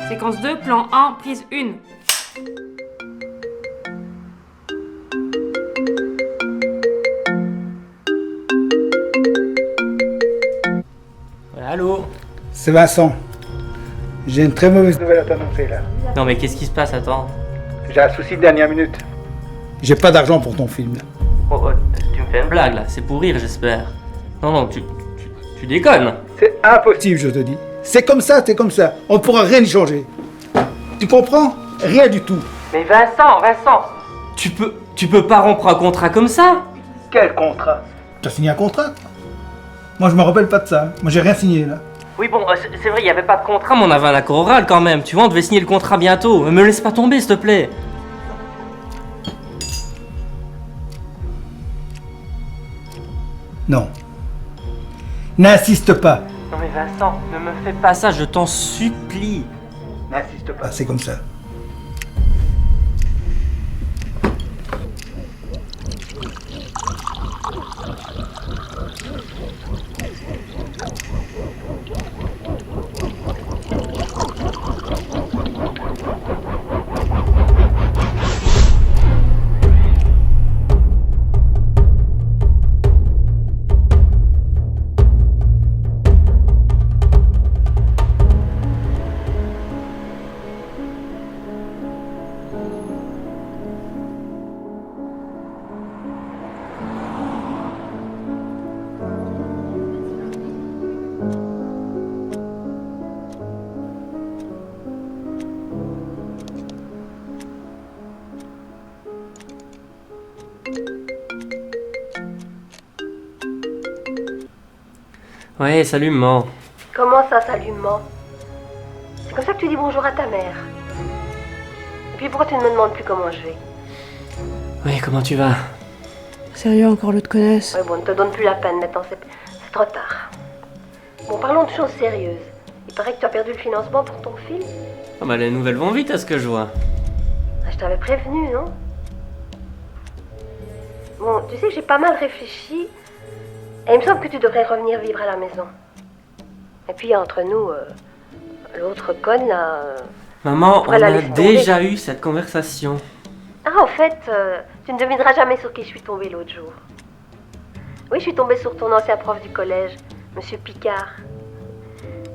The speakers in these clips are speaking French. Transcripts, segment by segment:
Séquence 2, plan 1, prise 1. Allô? C'est Vincent. J'ai une très mauvaise nouvelle à t'annoncer là. Non mais qu'est-ce qui se passe, attends? J'ai un souci de dernière minute. J'ai pas d'argent pour ton film là. Oh, tu me fais une blague là, c'est pour rire j'espère. Non, tu déconnes. C'est impossible, je te dis. C'est comme ça, t'es comme ça. On ne pourra rien y changer. Tu comprends? Rien du tout. Mais Vincent, tu peux pas rompre un contrat comme ça? Quel contrat? T'as signé un contrat? Moi je me rappelle pas de ça. Moi j'ai rien signé là. Oui bon, c'est vrai, il y avait pas de contrat, mais on avait un accord oral quand même. Tu vois, on devait signer le contrat bientôt. Me laisse pas tomber, s'il te plaît. Non. N'insiste pas. Non mais Vincent, ne me fais pas ça, je t'en supplie. N'insiste pas, c'est comme ça. Ouais, salut maman. Comment ça, salut maman? C'est comme ça que tu dis bonjour à ta mère. Et puis pourquoi tu ne me demandes plus comment je vais? Ouais, comment tu vas? Sérieux, encore l'autre connaisse? Ouais, bon, ne te donne plus la peine maintenant, c'est trop tard. Bon, parlons de choses sérieuses. Il paraît que tu as perdu le financement pour ton film. Ah bah les nouvelles vont vite à ce que je vois. Ah, je t'avais prévenu, non? Bon, tu sais que j'ai pas mal réfléchi. Et il me semble que tu devrais revenir vivre à la maison. Et puis entre nous, l'autre conne là... Maman, on la a laisser déjà eu cette conversation. Ah, en fait, tu ne devineras jamais sur qui je suis tombée l'autre jour. Oui, je suis tombée sur ton ancien prof du collège, Monsieur Picard.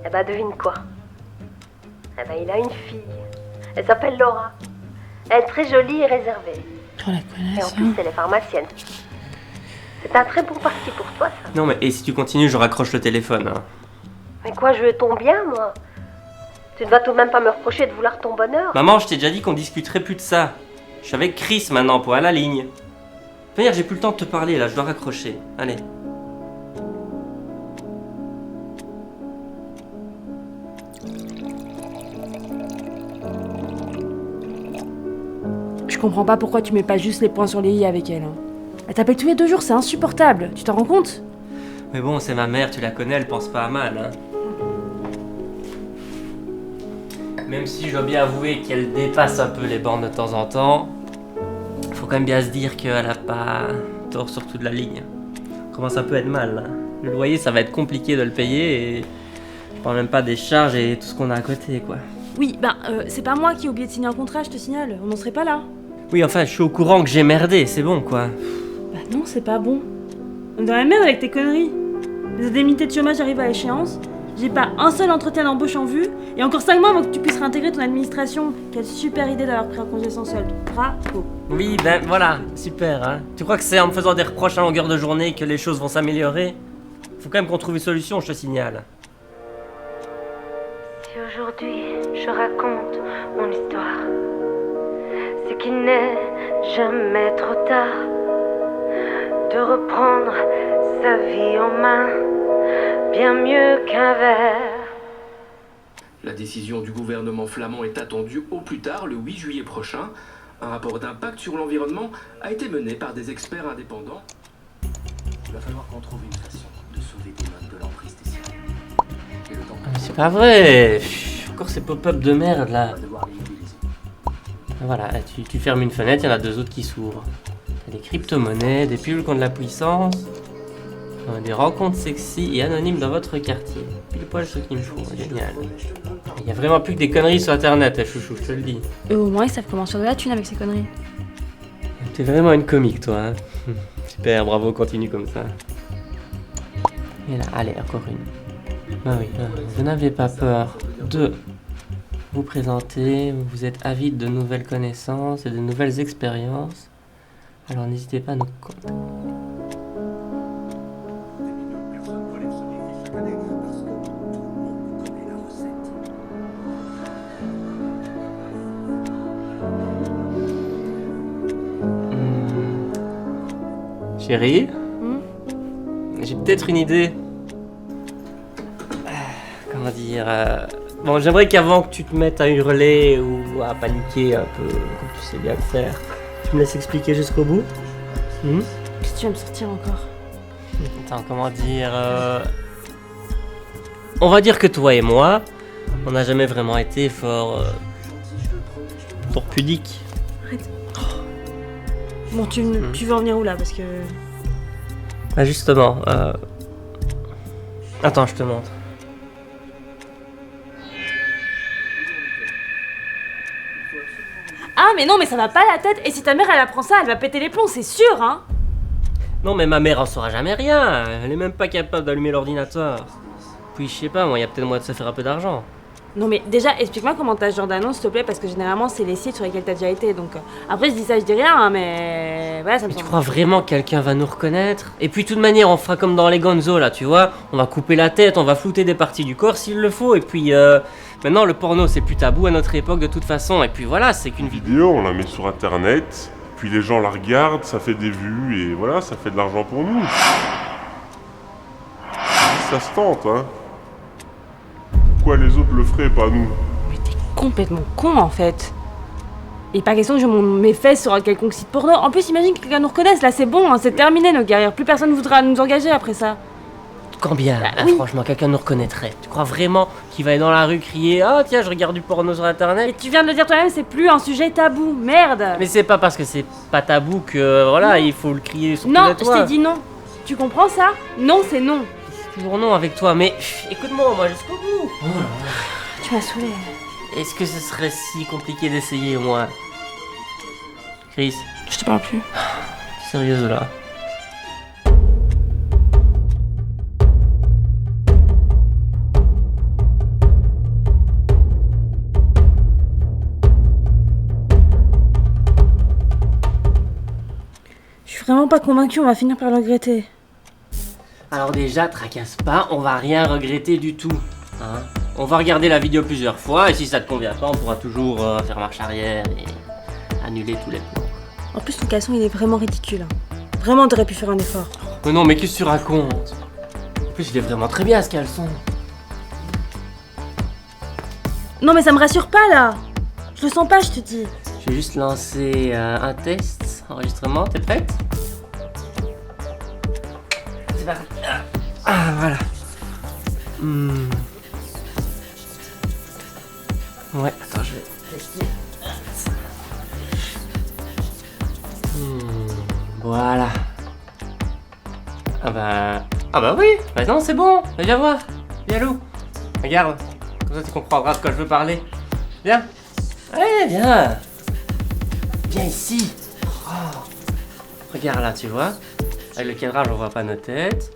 Eh ben, devine quoi? Eh ben, il a une fille. Elle s'appelle Laura. Elle est très jolie et réservée. On la Et en connaisse, plus, hein. elle est pharmacienne. C'est un très bon parti pour toi, ça. Non mais, et si tu continues, je raccroche le téléphone. Hein. Mais quoi, je veux ton bien, moi? Tu ne vas tout de même pas me reprocher de vouloir ton bonheur? Maman, je t'ai déjà dit qu'on discuterait plus de ça. Je suis avec Chris maintenant, pour à la ligne. D'ailleurs, j'ai plus le temps de te parler là, je dois raccrocher. Allez. Je comprends pas pourquoi tu mets pas juste les points sur les i avec elle. Hein. Elle t'appelle tous les 2 jours, c'est insupportable. Tu t'en rends compte? Mais bon, c'est ma mère, tu la connais, elle pense pas à mal. Hein. Même si je dois bien avouer qu'elle dépasse un peu les bornes de temps en temps, faut quand même bien se dire qu'elle a pas tort sur toute la ligne. Ça commence un peu à être mal. Hein. Le loyer, ça va être compliqué de le payer et je parle même pas des charges et tout ce qu'on a à côté, quoi. Oui, c'est pas moi qui ai oublié de signer un contrat, je te signale. On n'en serait pas là. Oui, enfin, je suis au courant que j'ai merdé, c'est bon, quoi. Bah non, c'est pas bon. On est dans la merde avec tes conneries. Les indemnités de chômage arrivent à échéance. J'ai pas un seul entretien d'embauche en vue. Et encore 5 mois avant que tu puisses réintégrer ton administration. Quelle super idée d'avoir pris un congé sans solde. Bravo. Oui, ben voilà, super, hein. Tu crois que c'est en me faisant des reproches à longueur de journée que les choses vont s'améliorer? Faut quand même qu'on trouve une solution, je te signale. Si aujourd'hui je raconte mon histoire, c'est qu'il n'est jamais trop tard de reprendre sa vie en main, bien mieux qu'un verre. La décision du gouvernement flamand est attendue au plus tard le 8 juillet prochain. Un rapport d'impact sur l'environnement a été mené par des experts indépendants. Il va falloir qu'on trouve une façon de sauver des notes de l'emprise des ciels. Et le temps Ah, mais c'est pas vrai. Encore ces pop-up de merde là. va devoir les mobiliser. Voilà, tu fermes une fenêtre, il y en a 2 autres qui s'ouvrent. T'as des crypto-monnaies, des pulls contre la puissance, des rencontres sexy et anonymes dans votre quartier. Pile poil ce qu'il me faut, génial. Il y a vraiment plus que des conneries sur internet, chouchou, je te le dis. Et au moins, ils savent comment se faire de la thune avec ces conneries. T'es vraiment une comique, toi, hein. Super, bravo, continue comme ça. Et là, allez, encore une. Bah oui, vous n'avez pas peur de vous présenter, vous êtes avide de nouvelles connaissances et de nouvelles expériences. Alors n'hésitez pas à nous contacter. Chérie, j'ai peut-être une idée. Comment dire Bon, j'aimerais qu'avant que tu te mettes à hurler ou à paniquer un peu, comme tu sais bien le faire, tu me laisses expliquer jusqu'au bout. Qu'est-ce que tu vas me sortir encore? Attends, comment dire On va dire que toi et moi, on n'a jamais vraiment été fort pudiques. Arrête. Bon, tu veux en venir où là? Parce que... Bah justement, attends, je te montre. Ah mais non, mais ça va pas la tête. Et si ta mère elle apprend ça, elle va péter les plombs, c'est sûr, hein. Non mais ma mère en saura jamais rien, elle est même pas capable d'allumer l'ordinateur. Puis je sais pas, moi, y a peut-être moyen de se faire un peu d'argent. Non mais déjà, explique-moi comment t'as ce genre d'annonce, s'il te plaît, parce que généralement c'est les sites sur lesquels t'as déjà été, donc... Après je dis ça, je dis rien, hein, mais... Voilà, ça me Mais tu semble... crois vraiment que quelqu'un va nous reconnaître? Et puis de toute manière, on fera comme dans les Gonzo là, tu vois. On va couper la tête, on va flouter des parties du corps s'il le faut, et puis maintenant le porno c'est plus tabou à notre époque de toute façon, et puis voilà, c'est qu'une vidéo. Vidéo, on la met sur internet, puis les gens la regardent, ça fait des vues, et voilà, ça fait de l'argent pour nous. Ça se tente, hein. Pourquoi les autres le feraient, pas nous? Mais t'es complètement con en fait. Et pas question que je monte mes fesses sur un quelconque site porno. En plus, imagine que quelqu'un nous reconnaisse, là c'est bon, hein, c'est terminé nos guerrières. Plus personne voudra nous engager après ça. Quand bien, là, oui. franchement, quelqu'un nous reconnaîtrait. Tu crois vraiment qu'il va aller dans la rue crier « Ah tiens, je regarde du porno sur internet ?» Et tu viens de le dire toi-même, c'est plus un sujet tabou, merde. Mais c'est pas parce que c'est pas tabou que, voilà, il faut le crier sur tous Non, les je toits. t'ai dit non. Tu comprends ça? Non, c'est non. C'est toujours non avec toi, mais écoute-moi, moi, jusqu'au bout. Tu m'as saoulé. Est-ce que ce serait si compliqué d'essayer, moi? Chris, Je te parle plus. t'es sérieuse là? Je suis vraiment pas convaincue, on va finir par le regretter. Alors déjà, tracasse pas, on va rien regretter du tout. Hein, on va regarder la vidéo plusieurs fois et si ça te convient pas, on pourra toujours faire marche arrière et annuler tous les plans. En plus, ton caleçon, il est vraiment ridicule. Vraiment, t'aurais pu faire un effort. Mais non, mais qu'est-ce que tu racontes? En plus, il est vraiment très bien ce caleçon. Non, mais ça me rassure pas, là. Je le sens pas, je te dis. Je vais juste lancer un test, enregistrement, t'es prête? C'est parti. Ah, voilà. Ouais, attends, je vais tester. Voilà. Ah bah oui. Bah non, c'est bon. Viens voir. Viens, Lou. Regarde. Comme ça, tu comprendras de quoi je veux parler. Viens. Allez, viens. Viens ici. Oh. Regarde là, tu vois. Avec le cadrage, on voit pas nos têtes.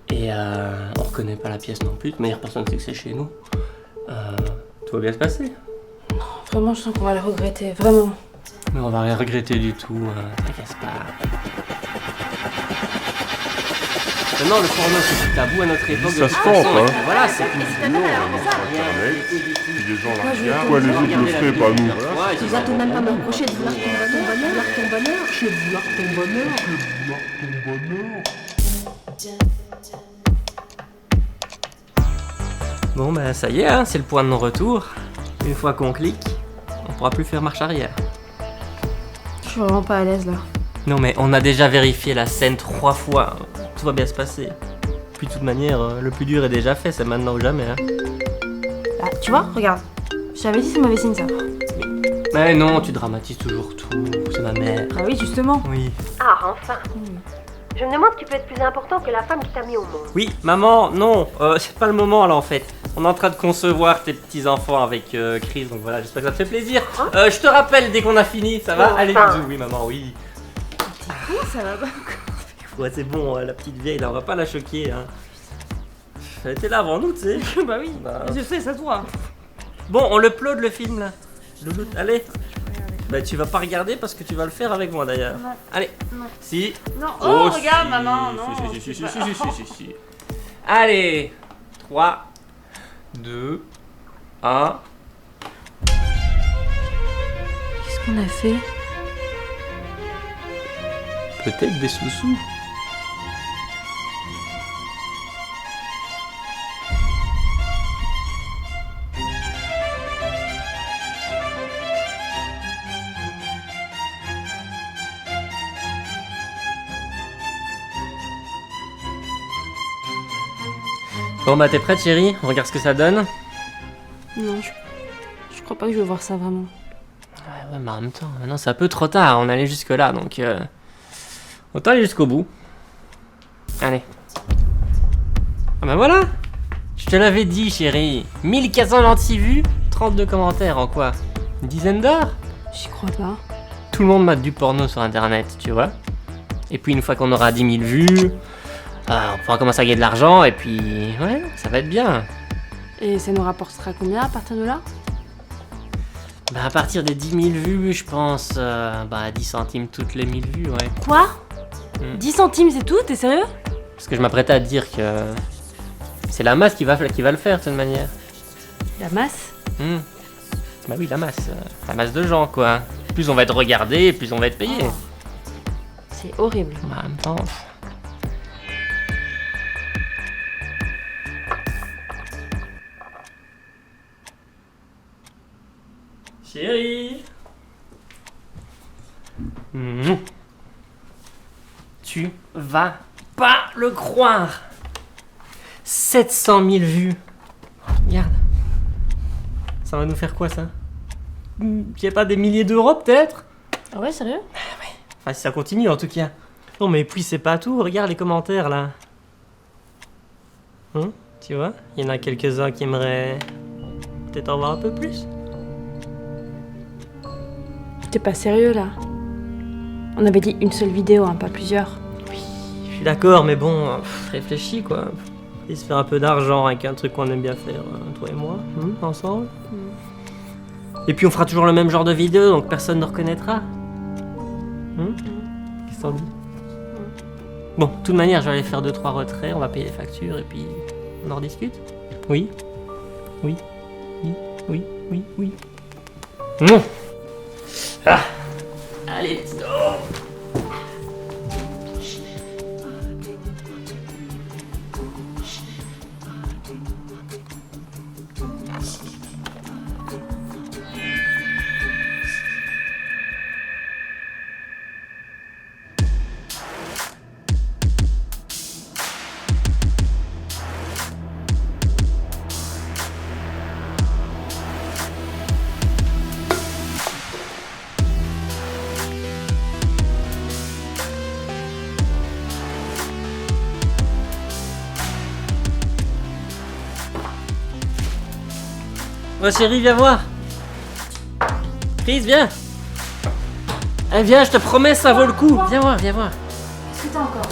Et on reconnaît pas la pièce non plus. De manière, personne sait que c'est chez nous. Tout va bien se passer. Vraiment, je sens qu'on va le regretter, vraiment. Mais on va rien regretter du tout. T'inquiète pas. Maintenant, le porno, c'est du tabou à notre époque. Ça se tente, hein. Voilà, c'est plus Sinon, on est sur Internet, puis les gens la regardent. Pourquoi les autres le feraient, pas nous? Tu vas tout de même pas me reprocher de vouloir ton bonheur, Je vais vouloir ton bonheur. Bon, bah ça y est, hein, c'est le point de non-retour. Une fois qu'on clique, on pourra plus faire marche arrière. Je suis vraiment pas à l'aise, là. Non, mais on a déjà vérifié la scène 3 fois. Tout va bien se passer. Puis de toute manière, le plus dur est déjà fait, c'est maintenant ou jamais. Hein. Bah, tu vois, regarde. Je t'avais dit, c'est mauvais signe, ça. Mais non, tu dramatises toujours tout. C'est ma mère. Ah oui, justement. Oui. Ah, enfin. Je me demande ce qui peut être plus important que la femme qui t'a mis au monde. Oui, maman, non, c'est pas le moment là en fait. On est en train de concevoir tes petits-enfants avec Chris, donc voilà, j'espère que ça te fait plaisir. Je te rappelle dès qu'on a fini, ça va? Allez, bisous, oui maman, oui. Ça va pas. Ouais, c'est bon, la petite vieille là, on va pas la choquer. Hein. Elle était là avant nous, tu sais. Bah oui, je sais, ça se voit. Bon, on l'upload le film là. Allez. Bah tu vas pas regarder parce que tu vas le faire avec moi d'ailleurs. Non. Allez. Non. Si. Non, oh, si. regarde maman, non. Si. Allez. 3, 2, 1. Qu'est-ce qu'on a fait? Peut-être des sous-sous. Bon bah t'es prête chérie? On regarde ce que ça donne? Non, je crois pas que je vais voir ça vraiment. Ouais, mais en même temps, maintenant c'est un peu trop tard, on allait jusque là donc autant aller jusqu'au bout. Allez. Ah bah voilà! Je te l'avais dit chérie, 1400 lentilles vues, 32 commentaires en quoi? Une dizaine d'heures? J'y crois pas. Tout le monde mate du porno sur internet, tu vois. Et puis une fois qu'on aura 10 000 vues, on pourra commencer à gagner de l'argent et puis ouais, ça va être bien. Et ça nous rapportera combien à partir de là? Bah à partir des 10 000 vues, je pense 10 centimes toutes les 1000 vues, ouais. Quoi? 10 centimes c'est tout? T'es sérieux? Parce que je m'apprêtais à te dire que c'est la masse qui va le faire de toute manière. La masse? Bah oui, la masse de gens quoi. Plus on va être regardé, plus on va être payé. C'est horrible. Bah en même temps... Chérie. Tu vas pas le croire. 700 000 vues. Regarde. Ça va nous faire quoi ça? Y'a pas des milliers d'euros peut-être? Ah ouais, sérieux? Enfin si ça continue en tout cas. Non mais puis c'est pas tout, regarde les commentaires là. Tu vois? Il y en a quelques-uns qui aimeraient peut-être en voir un peu plus. T'es pas sérieux là? On avait dit une seule vidéo, hein, pas plusieurs. Oui, je suis d'accord, mais bon, réfléchis quoi. Et se faire un peu d'argent avec un truc qu'on aime bien faire, toi et moi, ensemble. Et puis on fera toujours le même genre de vidéo, donc personne ne reconnaîtra. Qu'est-ce que t'en dis? Bon, de toute manière, je vais aller faire 2-3 retraits, on va payer les factures et puis on en rediscute. Oui. Oui. Oui. Oui. Oui. Oui. Non. Ah. Allez, let's go. Oh chérie, viens voir. Chris, viens. Eh, viens, je te promets, ça vaut le coup. Viens voir, viens voir. Qu'est-ce que t'as encore?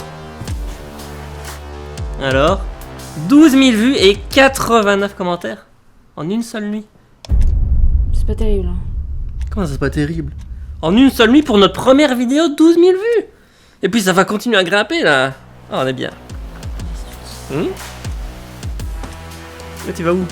Alors, 12 000 vues et 89 commentaires en une seule nuit. C'est pas terrible. Hein. Comment ça, c'est pas terrible? En une seule nuit pour notre première vidéo, 12 000 vues. Et puis ça va continuer à grimper là. Oh, on est bien. Mais tu vas où?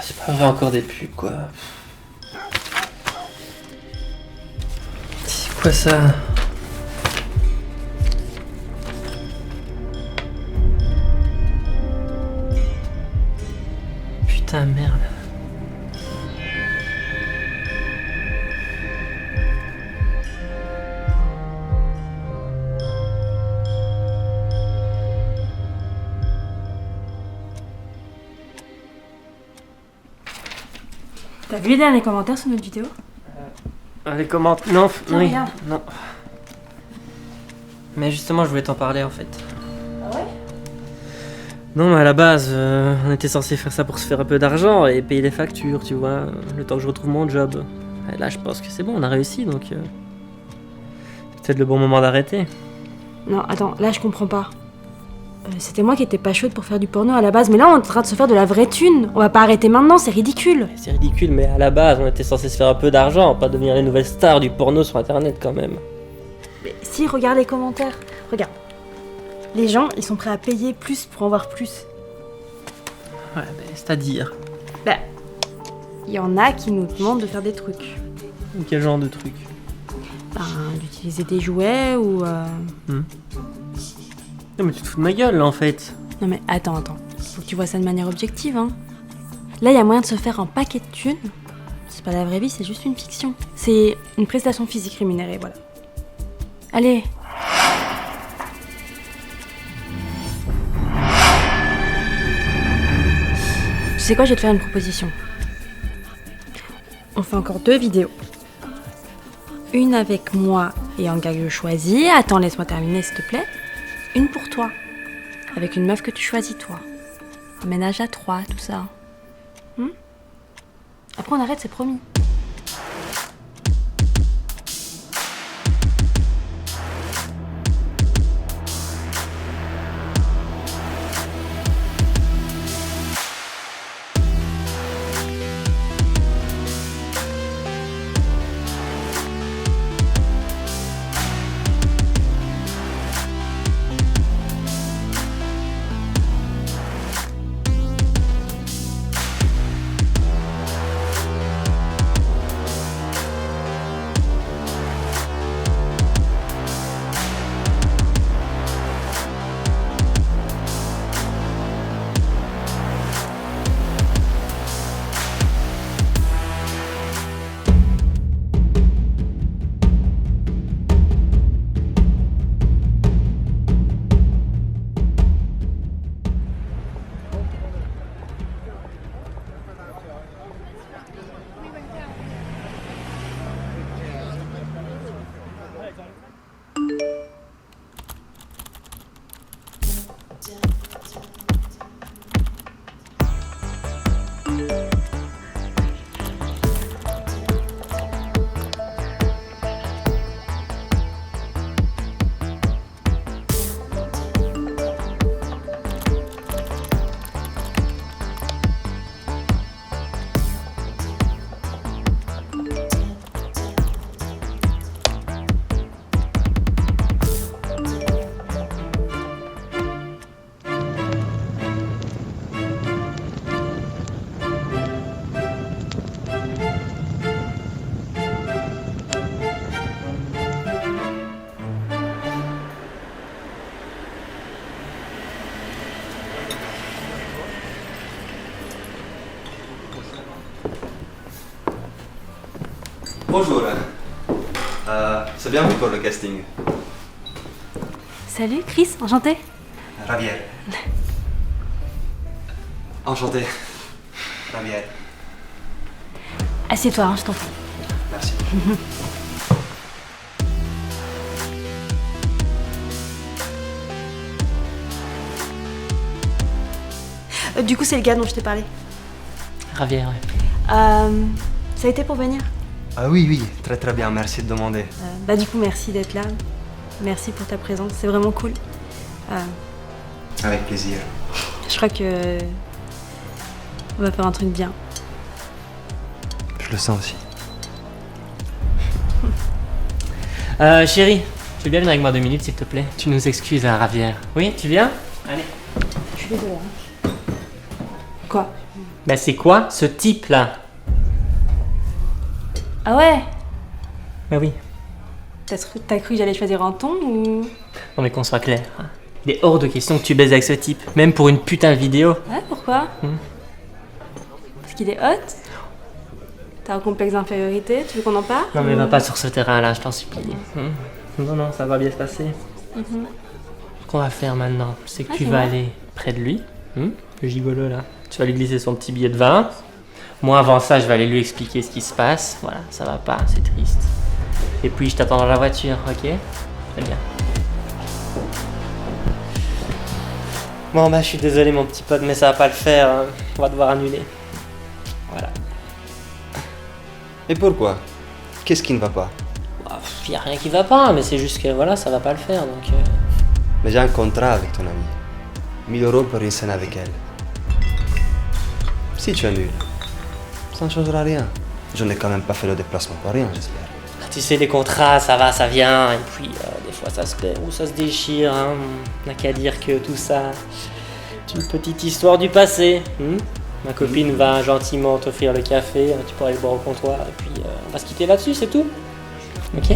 C'est pas vrai, encore des pubs quoi. C'est quoi ça? Putain, merde. T'as vu les derniers commentaires sur notre vidéo? Les commentaires. Non, Tiens, oui, regarde. non. Mais justement, je voulais t'en parler en fait. Ah ouais? Non, mais à la base, on était censé faire ça pour se faire un peu d'argent et payer les factures, tu vois, le temps que je retrouve mon job. Et là, je pense que c'est bon, on a réussi, donc c'est peut-être le bon moment d'arrêter. Non, attends, là je comprends pas. C'était moi qui étais pas chaude pour faire du porno à la base, mais là on est en train de se faire de la vraie thune. On va pas arrêter maintenant, c'est ridicule. C'est ridicule, mais à la base, on était censé se faire un peu d'argent, pas devenir les nouvelles stars du porno sur internet quand même. Mais si, regarde les commentaires. Regarde. Les gens, ils sont prêts à payer plus pour en voir plus. Ouais, mais c'est-à-dire. Bah, il y en a qui nous demandent de faire des trucs. Quel genre de truc? Ben, d'utiliser des jouets ou... Non, mais tu te fous de ma gueule là en fait. Non mais attends. Faut que tu vois ça de manière objective, hein. Là, il y a moyen de se faire un paquet de thunes. C'est pas la vraie vie, c'est juste une fiction. C'est une prestation physique rémunérée, voilà. Allez. Tu sais quoi, je vais te faire une proposition. On fait encore 2 vidéos. Une avec moi et un gars que je choisis. Attends, laisse-moi terminer s'il te plaît. Une pour toi. Avec une meuf que tu choisis toi. Un ménage à 3, tout ça. Après on arrête, c'est promis. Bonjour. C'est bien vous pour le casting. Salut Chris, enchanté. Javier. Enchanté. Javier. Assieds-toi, hein, je t'en prie. Merci. Du coup, c'est le gars dont je t'ai parlé. Javier, ouais. Ça a été pour venir? Ah oui, oui, très très bien, merci de demander. Bah du coup, merci d'être là. Merci pour ta présence, c'est vraiment cool. Avec plaisir. Je crois que... on va faire un truc bien. Je le sens aussi. Chérie, tu veux bien venir avec moi 2 minutes, s'il te plaît? Tu nous excuses, hein, Javier. Oui, tu viens? Allez. Je suis désolée. Quoi? Bah c'est quoi, ce type-là? Ah ouais? Bah oui. T'as cru que j'allais choisir un ton ou... Non mais qu'on soit clair. Hein. Il est hors de question que tu baises avec ce type, même pour une putain de vidéo. Ouais, pourquoi? Parce qu'il est hot? T'as un complexe d'infériorité? Tu veux qu'on en parle? Non mais va pas sur ce terrain-là, je t'en supplie. Non, non, ça va bien se passer. Ce qu'on va faire maintenant, c'est que tu vas aller près de lui, le gigolo là. Tu vas lui glisser son petit billet de 20. Moi avant ça, je vais aller lui expliquer ce qui se passe. Voilà, ça va pas, c'est triste. Et puis je t'attends dans la voiture, ok? Très bien. Bon bah je suis désolé mon petit pote, mais ça va pas le faire. Hein. On va devoir annuler. Voilà. Et pourquoi? Qu'est-ce qui ne va pas? Bah, y a rien qui va pas, mais c'est juste que voilà, ça va pas le faire donc. Mais j'ai un contrat avec ton ami. 1000 € pour une scène avec elle. Si tu annules, ça ne changera rien. Je n'ai quand même pas fait le déplacement pour rien, j'espère. Tu sais, les contrats, ça va, ça vient, et puis des fois ça se perd ou ça se déchire. Hein. On n'a qu'à dire que tout ça, c'est une petite histoire du passé. Ma copine va gentiment t'offrir le café, tu pourras aller le boire au comptoir, et puis on va se quitter là-dessus, c'est tout. Ok?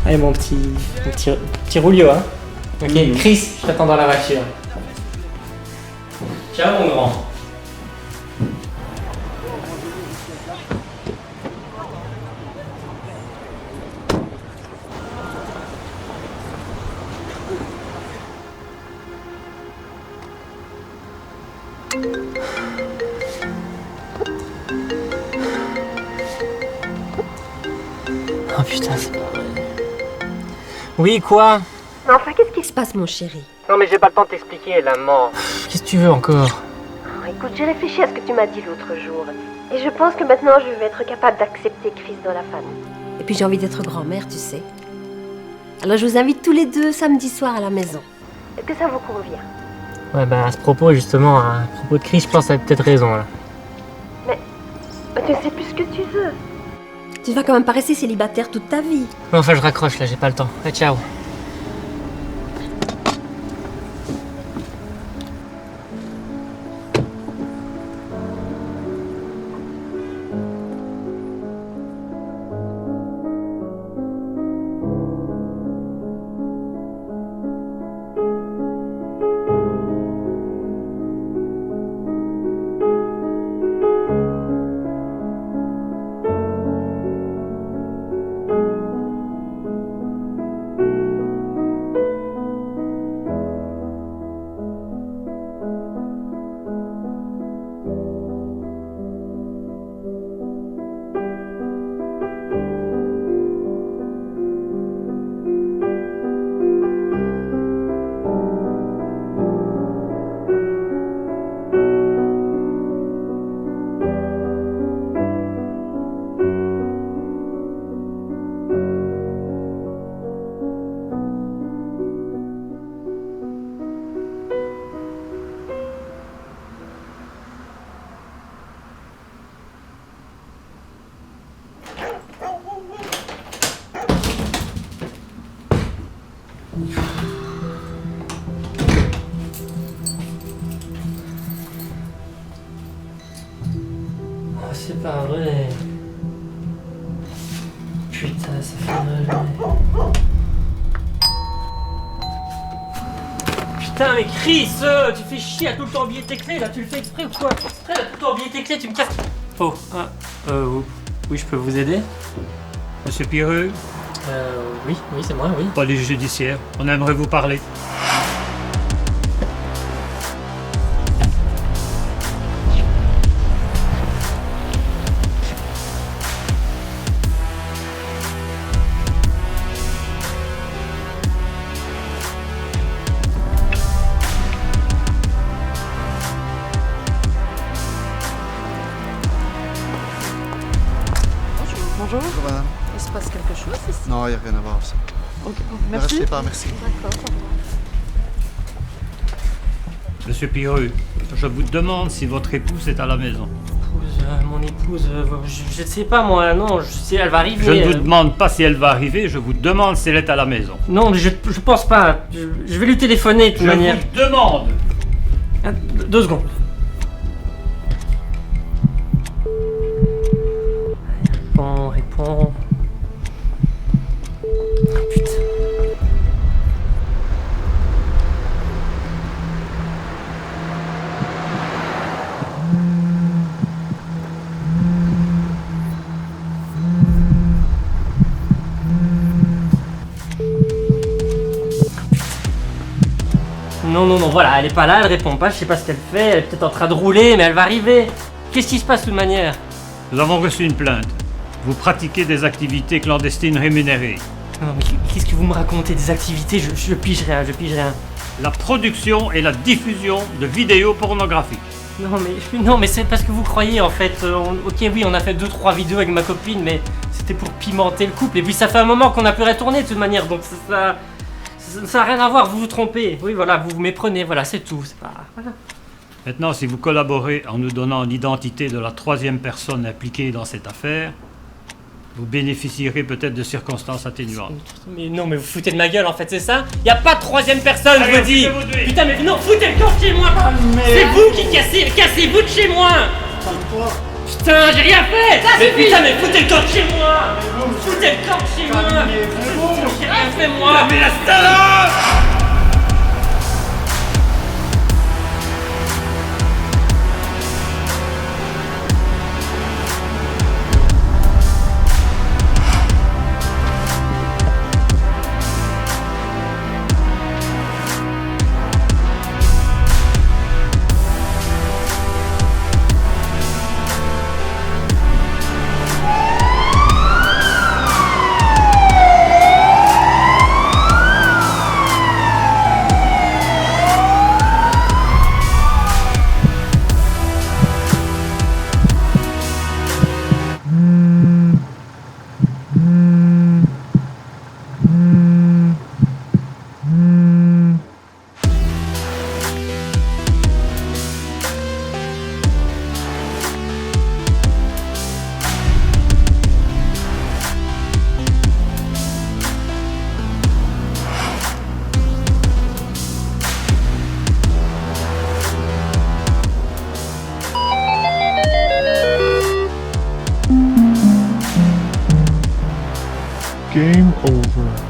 Allez, mon petit roulio, hein? Ok, Chris, je t'attends dans la voiture. Ciao, mon grand. Oh putain, c'est pas vrai. Oui, quoi? Mais enfin, qu'est-ce qui se passe, mon chéri? Non, mais j'ai pas le temps de t'expliquer, là, maman. Qu'est-ce que tu veux encore? Écoute, j'ai réfléchi à ce que tu m'as dit l'autre jour. Et je pense que maintenant, je vais être capable d'accepter Chris dans la famille. Et puis, j'ai envie d'être grand-mère, tu sais. Alors, je vous invite tous les deux samedi soir à la maison. Est-ce que ça vous convient? Ouais, bah, à ce propos, justement, à propos de Chris, je pense que t'as peut-être raison, là. Mais tu ne sais plus ce que tu veux. Tu vas quand même pas rester célibataire toute ta vie. Ouais, enfin, je raccroche, là, j'ai pas le temps. Ouais, ciao. Oh, c'est pas vrai. Putain, ça fait mal. Putain, mais Chris, tu fais chier à tout le temps oublier tes clés, là, tu le fais exprès ou quoi? Exprès, à tout le temps oublier tes clés, tu me casses. Oh, oui, je peux vous aider? Monsieur Pireux, Oui, c'est moi, oui. police judiciaire, on aimerait vous parler. Bonjour. Bonjour madame. Il se passe quelque chose ici? Non, il n'y a rien à voir. Ça. Ok, Ne merci. restez pas, merci. D'accord. Monsieur Pireux, je vous demande si votre épouse est à la maison. Mon épouse, je ne sais pas moi, non, je sais, elle va arriver. Je ne vous demande pas si elle va arriver, je vous demande si elle est à la maison. Non, mais je pense pas. Je vais lui téléphoner de toute manière. Je vous demande. 2 secondes. Réponds. Oh, putain. Non, voilà, elle est pas là, elle répond pas, je sais pas ce qu'elle fait, elle est peut-être en train de rouler, mais elle va arriver. Qu'est-ce qui se passe de toute manière? Nous avons reçu une plainte. Vous pratiquez des activités clandestines rémunérées. Non, mais qu'est-ce que vous me racontez? Des activités? Je pige rien. La production et la diffusion de vidéos pornographiques. Non, mais c'est parce que vous croyez en fait. Ok, oui, on a fait 2-3 vidéos avec ma copine, mais c'était pour pimenter le couple. Et puis ça fait un moment qu'on n'a plus retourné de toute manière, donc ça n'a rien à voir, vous vous trompez. Oui, voilà, vous vous méprenez, voilà, c'est tout. C'est pas... Voilà. Maintenant, si vous collaborez en nous donnant l'identité de la 3e personne impliquée dans cette affaire, vous bénéficierez peut-être de circonstances atténuantes. Mais non, mais vous foutez de ma gueule en fait, c'est ça? Y a pas de 3e personne, je vous dis! Putain, mais non, foutez le camp de chez moi! C'est vous qui cassez-vous de chez moi! Putain, j'ai rien fait! Mais putain, mais foutez le camp de chez moi! Foutez le camp de chez moi! J'ai rien fait moi! Mais la salope! Game over.